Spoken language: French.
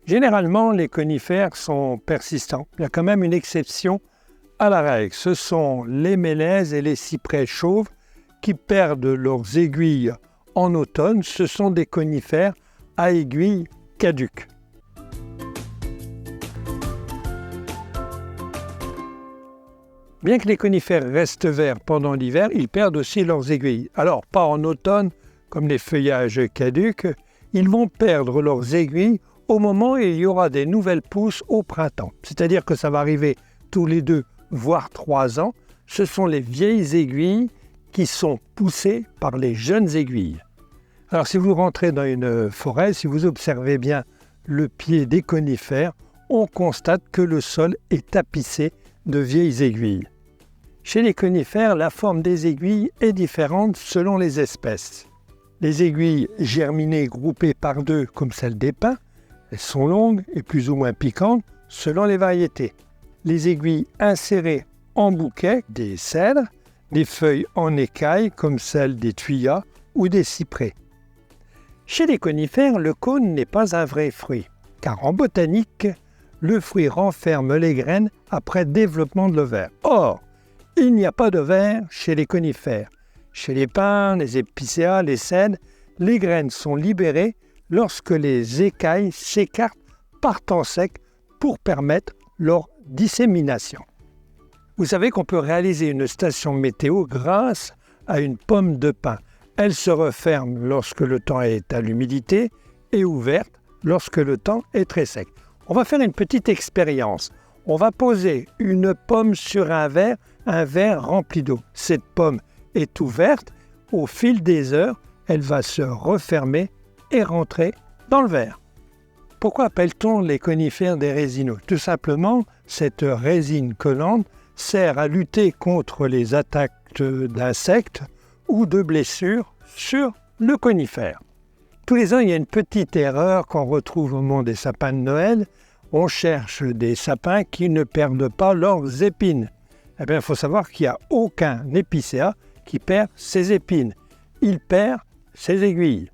Généralement, les conifères sont persistants. Il y a quand même une exception à la règle. Ce sont les mélèzes et les cyprès chauves qui perdent leurs aiguilles en automne. Ce sont des conifères à aiguilles caduques. Bien que les conifères restent verts pendant l'hiver, ils perdent aussi leurs aiguilles. Alors, pas en automne, comme les feuillages caducs, ils vont perdre leurs aiguilles au moment où il y aura des nouvelles pousses au printemps. C'est-à-dire que ça va arriver tous les 2, voire 3 ans. Ce sont les vieilles aiguilles qui sont poussées par les jeunes aiguilles. Alors, si vous rentrez dans une forêt, si vous observez bien le pied des conifères, on constate que le sol est tapissé de vieilles aiguilles. Chez les conifères, la forme des aiguilles est différente selon les espèces. Les aiguilles germinées groupées par 2 comme celles des pins, elles sont longues et plus ou moins piquantes selon les variétés. Les aiguilles insérées en bouquet des cèdres, des feuilles en écailles comme celles des thuyas ou des cyprès. Chez les conifères, le cône n'est pas un vrai fruit, car en botanique, le fruit renferme les graines après développement de l'ovaire. Or, il n'y a pas d'ovaire chez les conifères. Chez les pins, les épicéas, les cèdres, les graines sont libérées lorsque les écailles s'écartent, partent en sec pour permettre leur dissémination. Vous savez qu'on peut réaliser une station météo grâce à une pomme de pin. Elle se referme lorsque le temps est à l'humidité et ouverte lorsque le temps est très sec. On va faire une petite expérience. On va poser une pomme sur un verre rempli d'eau. Cette pomme est ouverte. Au fil des heures, elle va se refermer et rentrer dans le verre. Pourquoi appelle-t-on les conifères des résineux? Tout simplement, cette résine collante sert à lutter contre les attaques d'insectes ou de blessures sur le conifère. Tous les ans, il y a une petite erreur qu'on retrouve au monde des sapins de Noël. On cherche des sapins qui ne perdent pas leurs épines. Eh bien, il faut savoir qu'il n'y a aucun épicéa qui perd ses épines. Il perd ses aiguilles.